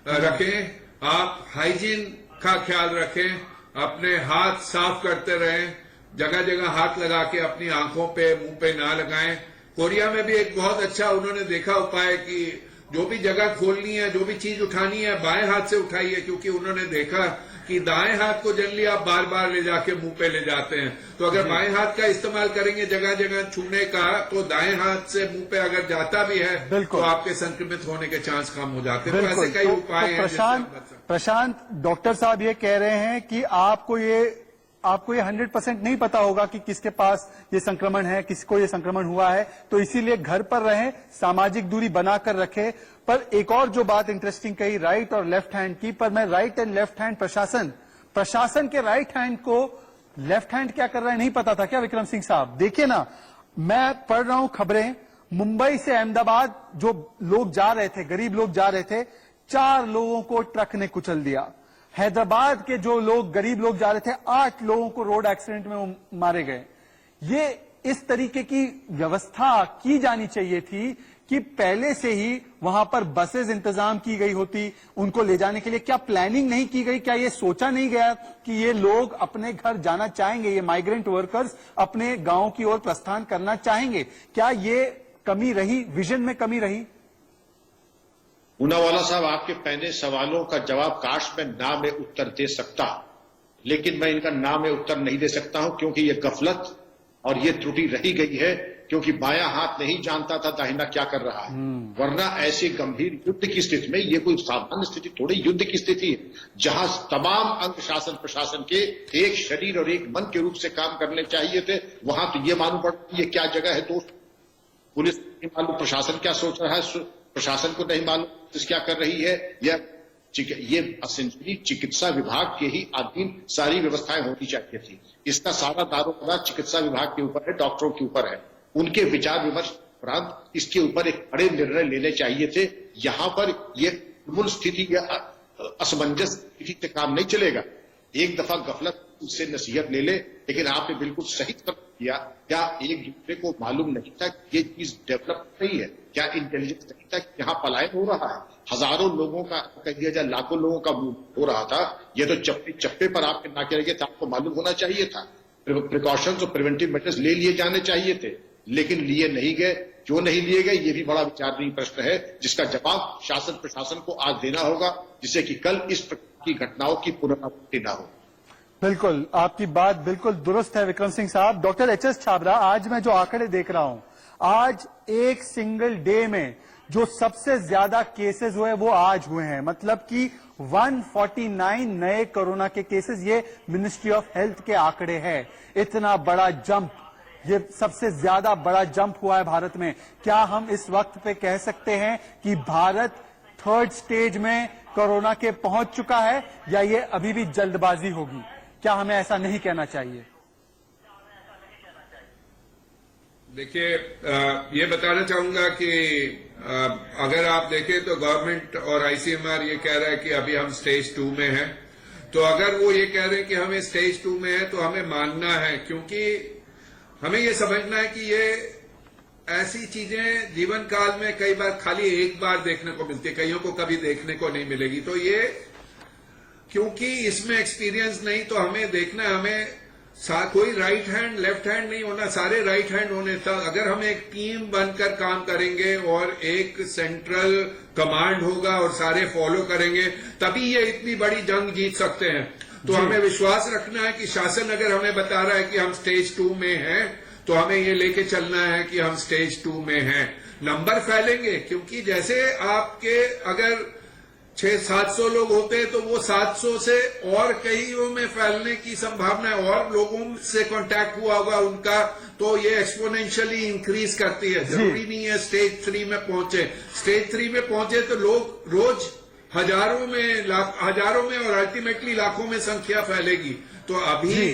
रखें, आप हाइजीन का ख्याल रखें, अपने हाथ साफ करते रहें, जगह जगह हाथ लगा के अपनी आंखों पे मुंह पे ना लगाएं। कोरिया में भी एक बहुत अच्छा उन्होंने देखा उपाय कि जो भी जगह खोलनी है, जो भी चीज उठानी है, बाएं हाथ से उठाइए, क्योंकि उन्होंने देखा कि दाएं हाथ को जनरली आप बार बार ले जाके मुंह पे ले जाते हैं। तो अगर बाएं हाथ का इस्तेमाल करेंगे जगह जगह छूने का, तो दाएं हाथ से मुंह पे अगर जाता भी है तो आपके संक्रमित होने के चांस कम हो जाते हैं। तो ऐसे कई उपाय हैं। प्रशांत, डॉक्टर साहब ये कह रहे हैं कि आपको ये 100% नहीं पता होगा कि किसके पास ये संक्रमण है, किसको ये संक्रमण हुआ है, तो इसीलिए घर पर रहें, सामाजिक दूरी बनाकर रखें। पर एक और जो बात इंटरेस्टिंग कही राइट और लेफ्ट हैंड की, पर मैं राइट एंड लेफ्ट हैंड प्रशासन के राइट हैंड को लेफ्ट हैंड क्या कर रहा है नहीं पता था क्या विक्रम सिंह साहब? देखिए ना, मैं पढ़ रहा हूं खबरें, मुंबई से अहमदाबाद जो लोग जा रहे थे, गरीब लोग जा रहे थे, 4 लोगों को ट्रक ने कुचल दिया। हैदराबाद के जो लोग गरीब लोग जा रहे थे, 8 लोगों को रोड एक्सीडेंट में मारे गए। ये इस तरीके की व्यवस्था की जानी चाहिए थी कि पहले से ही वहां पर बसेस इंतजाम की गई होती उनको ले जाने के लिए। क्या प्लानिंग नहीं की गई? क्या ये सोचा नहीं गया कि ये लोग अपने घर जाना चाहेंगे, ये माइग्रेंट वर्कर्स अपने गांव की ओर प्रस्थान करना चाहेंगे? क्या ये कमी रही, विजन में कमी रही? पूनावाला साहब, आपके पहले सवालों का जवाब काश मैं ना में उत्तर दे सकता, लेकिन मैं इनका ना में उत्तर नहीं दे सकता हूं, क्योंकि ये गफलत और ये त्रुटि रही गई है, क्योंकि बायां हाथ नहीं जानता था दाहिना क्या कर रहा है। वरना ऐसी गंभीर युद्ध की स्थिति में ये कोई सामान्य स्थिति थोड़ी, युद्ध की स्थिति है, जहां तमाम अंग शासन प्रशासन के एक शरीर और एक मन के रूप से काम करने चाहिए थे। वहां तो ये मालूम पड़ता ये क्या जगह है दोस्त, पुलिस नहीं मालूम प्रशासन क्या सोच रहा है, प्रशासन को नहीं मालूम पुलिस क्या कर रही है, या ये असेंबली चिकित्सा विभाग के ही अधीन सारी व्यवस्थाएं होनी चाहिए थी। इसका सारा दारोमदार चिकित्सा विभाग के ऊपर है, डॉक्टरों के ऊपर है। उनके विचार विमर्श उपरांत इसके ऊपर एक बड़े निर्णय लेने चाहिए थे। यहां पर ये मूल स्थिति या असमंजस स्थिति से काम नहीं चलेगा। एक दफा गफलत से नसीहत ले ले, लेकिन आपने बिल्कुल सही किया। क्या एक दूसरे को मालूम नहीं था कि ये चीज डेवलप नहीं है? क्या इंटेलिजेंस नहीं था कि यहाँ पलायन हो रहा है? हजारों लोगों का कह दिया जाए लाखों लोगों का हो रहा था। ये तो चप्पे चप्पे पर आपके नाके लगे थे, आपको मालूम होना चाहिए था। प्रिकॉशंस और प्रिवेंटिव मेजर्स ले लिए जाने चाहिए थे। लेकिन लिए नहीं गए। क्यों नहीं लिए गए, ये भी बड़ा विचारणीय प्रश्न है, जिसका जवाब शासन प्रशासन को आज देना होगा, जिससे कि कल इस प्रकार की घटनाओं की पुनरावृत्ति न हो। बिल्कुल, आपकी बात बिल्कुल दुरुस्त है विक्रम सिंह साहब। Doctor HS. छाबरा, आज मैं जो आंकड़े देख रहा हूं, आज एक सिंगल डे में जो सबसे ज्यादा केसेस हुए वो आज हुए हैं, मतलब कि 149 नए कोरोना के केसेस, ये मिनिस्ट्री ऑफ हेल्थ के आंकड़े हैं। इतना बड़ा जंप, ये सबसे ज्यादा बड़ा जंप हुआ है भारत में। क्या हम इस वक्त पे कह सकते हैं कि भारत थर्ड स्टेज में कोरोना के पहुंच चुका है, या ये अभी भी जल्दबाजी होगी? क्या हमें ऐसा नहीं कहना चाहिए? देखिए, ये बताना चाहूंगा कि अगर आप देखें तो गवर्नमेंट और आईसीएमआर ये कह रहा है कि अभी हम स्टेज 2 में हैं। तो अगर वो ये कह रहे हैं कि हमें स्टेज 2 में है तो हमें मानना है, क्योंकि हमें ये समझना है कि ये ऐसी चीजें जीवन काल में कई बार खाली एक बार देखने को मिलती है, कईयों को कभी देखने को नहीं मिलेगी। तो ये क्योंकि इसमें एक्सपीरियंस नहीं, तो हमें देखना है, हमें कोई राइट हैंड लेफ्ट हैंड नहीं होना, सारे राइट हैंड होने तक अगर हम एक टीम बनकर काम करेंगे और एक सेंट्रल कमांड होगा और सारे फॉलो करेंगे, तभी ये इतनी बड़ी जंग जीत सकते हैं। तो हमें विश्वास रखना है कि शासन अगर हमें बता रहा है कि हम स्टेज 2 में हैं, तो हमें ये लेके चलना है कि हम स्टेज 2 में हैं। नंबर फैलेंगे, क्योंकि जैसे आपके अगर 600-700 लोग होते हैं तो वो 700 से और कईयों में फैलने की संभावना है, और लोगों से कांटेक्ट हुआ होगा उनका, तो ये एक्सपोनेंशियली इंक्रीज करती है। जरूरी नहीं है स्टेज 3 में पहुंचे। स्टेज 3 में पहुंचे तो लोग रोज हजारों में और अल्टीमेटली लाखों में संख्या फैलेगी। तो अभी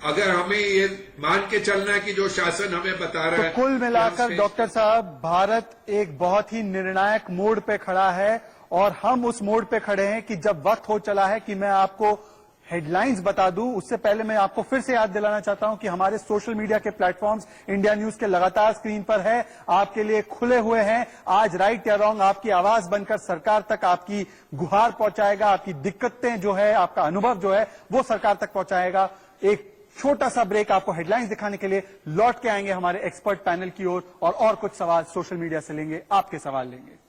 अगर हमें ये मान के चलना है कि जो शासन हमें बता रहा है, तो कुल मिलाकर डॉक्टर साहब, भारत एक बहुत ही निर्णायक मोड़ पे खड़ा है, और हम उस मोड़ पे खड़े हैं कि जब वक्त हो चला है कि मैं आपको हेडलाइंस बता दूं, उससे पहले मैं आपको फिर से याद दिलाना चाहता हूं कि हमारे सोशल मीडिया के प्लेटफॉर्म्स इंडिया न्यूज के लगातार स्क्रीन पर है, आपके लिए खुले हुए हैं। आज राइट या रॉन्ग आपकी आवाज बनकर सरकार तक आपकी गुहार पहुंचाएगा, आपकी दिक्कतें जो है, आपका अनुभव जो है वो सरकार तक पहुंचाएगा। एक छोटा सा ब्रेक, आपको हेडलाइंस दिखाने के लिए लौट के आएंगे हमारे एक्सपर्ट पैनल की ओर, और कुछ सवाल सोशल मीडिया से लेंगे, आपके सवाल लेंगे।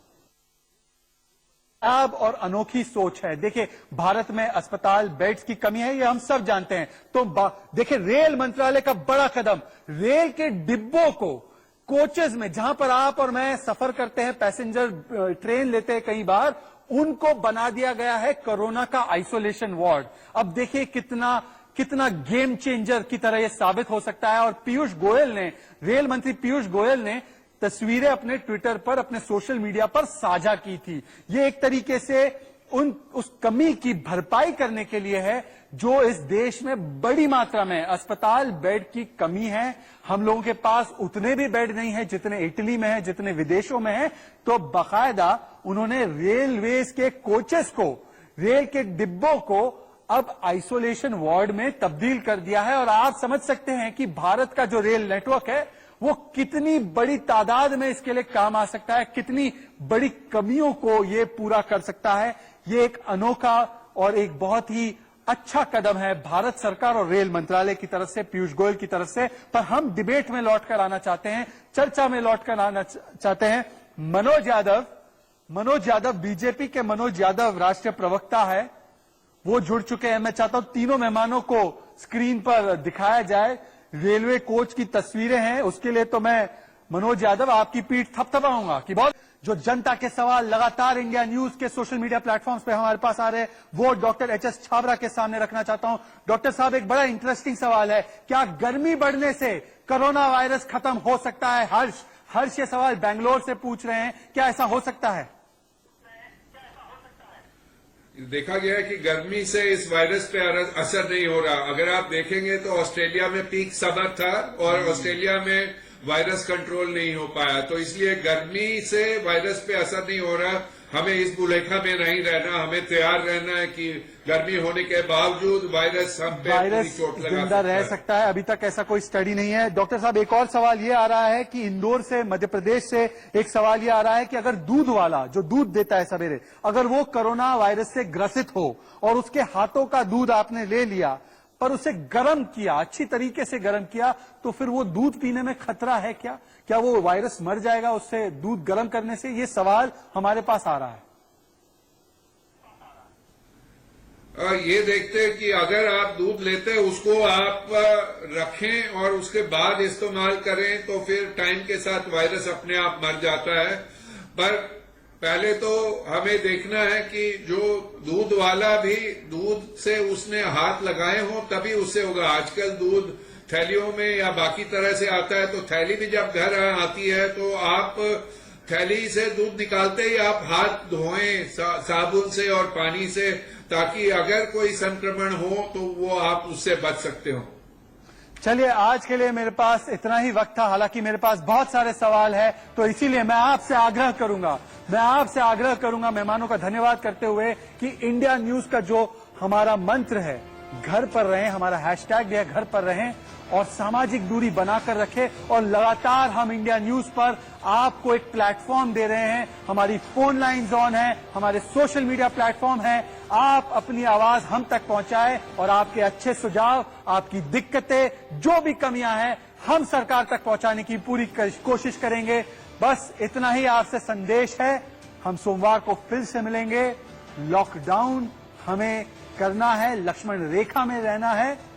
अब और अनोखी सोच है। देखिए, भारत में अस्पताल बेड्स की कमी है, ये हम सब जानते हैं। तो देखिए, रेल मंत्रालय का बड़ा कदम, रेल के डिब्बों को, कोचेस में जहां पर आप और मैं सफर करते हैं, पैसेंजर ट्रेन लेते हैं कई बार, उनको बना दिया गया है कोरोना का आइसोलेशन वार्ड। अब देखिए कितना गेम चेंजर की तरह यह साबित हो सकता है। और पीयूष गोयल ने, रेल मंत्री पीयूष गोयल ने तस्वीरें अपने ट्विटर पर, अपने सोशल मीडिया पर साझा की थी। ये एक तरीके से उस कमी की भरपाई करने के लिए है जो इस देश में बड़ी मात्रा में अस्पताल बेड की कमी है। हम लोगों के पास उतने भी बेड नहीं है जितने इटली में है, जितने विदेशों में है। तो बाकायदा उन्होंने रेलवेज के कोचेस को, रेल के डिब्बों को अब आइसोलेशन वार्ड में तब्दील कर दिया है। और आप समझ सकते हैं कि भारत का जो रेल नेटवर्क है वो कितनी बड़ी तादाद में इसके लिए काम आ सकता है, कितनी बड़ी कमियों को ये पूरा कर सकता है। ये एक अनोखा और एक बहुत ही अच्छा कदम है भारत सरकार और रेल मंत्रालय की तरफ से, पीयूष गोयल की तरफ से। पर हम डिबेट में लौटकर आना चाहते हैं, चर्चा में लौटकर आना चाहते हैं। मनोज यादव, बीजेपी के मनोज यादव राष्ट्रीय प्रवक्ता है, वो जुड़ चुके हैं। मैं चाहता हूं तीनों मेहमानों को स्क्रीन पर दिखाया जाए। रेलवे कोच की तस्वीरें हैं, उसके लिए तो मैं मनोज यादव आपकी पीठ थपथपाऊंगा कि बहुत जो जनता के सवाल लगातार इंडिया न्यूज के सोशल मीडिया प्लेटफॉर्म्स पे हमारे पास आ रहे हैं, वो डॉक्टर एच.एस. छाबरा के सामने रखना चाहता हूं। डॉक्टर साहब, एक बड़ा इंटरेस्टिंग सवाल है, क्या गर्मी बढ़ने से कोरोना वायरस खत्म हो सकता है? हर्ष ये सवाल बेंगलोर से पूछ रहे हैं, क्या ऐसा हो सकता है? देखा गया है कि गर्मी से इस वायरस पे असर नहीं हो रहा। अगर आप देखेंगे तो ऑस्ट्रेलिया में पीक समर था और ऑस्ट्रेलिया में वायरस कंट्रोल नहीं हो पाया, तो इसलिए गर्मी से वायरस पे असर नहीं हो रहा। हमें इस बुलेखा में नहीं रहना, हमें तैयार रहना है कि गर्मी होने के बावजूद वायरस हम पे पूरी चोट लगा जिंदा रह सकता है। अभी तक ऐसा कोई स्टडी नहीं है। डॉक्टर साहब, एक और सवाल ये आ रहा है कि इंदौर से, मध्य प्रदेश से एक सवाल ये आ रहा है कि अगर दूध वाला जो दूध देता है सवेरे, अगर वो कोरोना वायरस से ग्रसित हो और उसके हाथों का दूध आपने ले लिया, पर उसे गर्म किया, अच्छी तरीके से गर्म किया, तो फिर वो दूध पीने में खतरा है क्या? क्या वो वायरस मर जाएगा उससे दूध गर्म करने से? ये सवाल हमारे पास आ रहा है। ये देखते हैं कि अगर आप दूध लेते हैं उसको आप रखें और उसके बाद इस्तेमाल करें तो फिर टाइम के साथ वायरस अपने आप मर जाता है। पर पहले तो हमें देखना है कि जो दूध वाला भी दूध से उसने हाथ लगाए हो तभी उससे होगा। आजकल दूध थैलियों में या बाकी तरह से आता है, तो थैली भी जब घर आती है तो आप थैली से दूध निकालते ही आप हाथ धोएं साबुन से और पानी से, ताकि अगर कोई संक्रमण हो तो वो आप उससे बच सकते हो। चलिए, आज के लिए मेरे पास इतना ही वक्त था। हालांकि मेरे पास बहुत सारे सवाल है, तो इसीलिए मैं आपसे आग्रह करूंगा मेहमानों का धन्यवाद करते हुए कि इंडिया न्यूज का जो हमारा मंत्र है, घर पर रहें, हमारा हैशटैग भी है घर पर रहें, और सामाजिक दूरी बनाकर रखें। और लगातार हम इंडिया न्यूज पर आपको एक प्लेटफॉर्म दे रहे हैं। हमारी फोन लाइन्स ऑन है, हमारे सोशल मीडिया प्लेटफॉर्म है। आप अपनी आवाज हम तक पहुंचाएं और आपके अच्छे सुझाव, आपकी दिक्कतें, जो भी कमियां हैं, हम सरकार तक पहुंचाने की पूरी कोशिश करेंगे। बस इतना ही आपसे संदेश है। हम सोमवार को फिर से मिलेंगे। लॉकडाउन हमें करना है, लक्ष्मण रेखा में रहना है।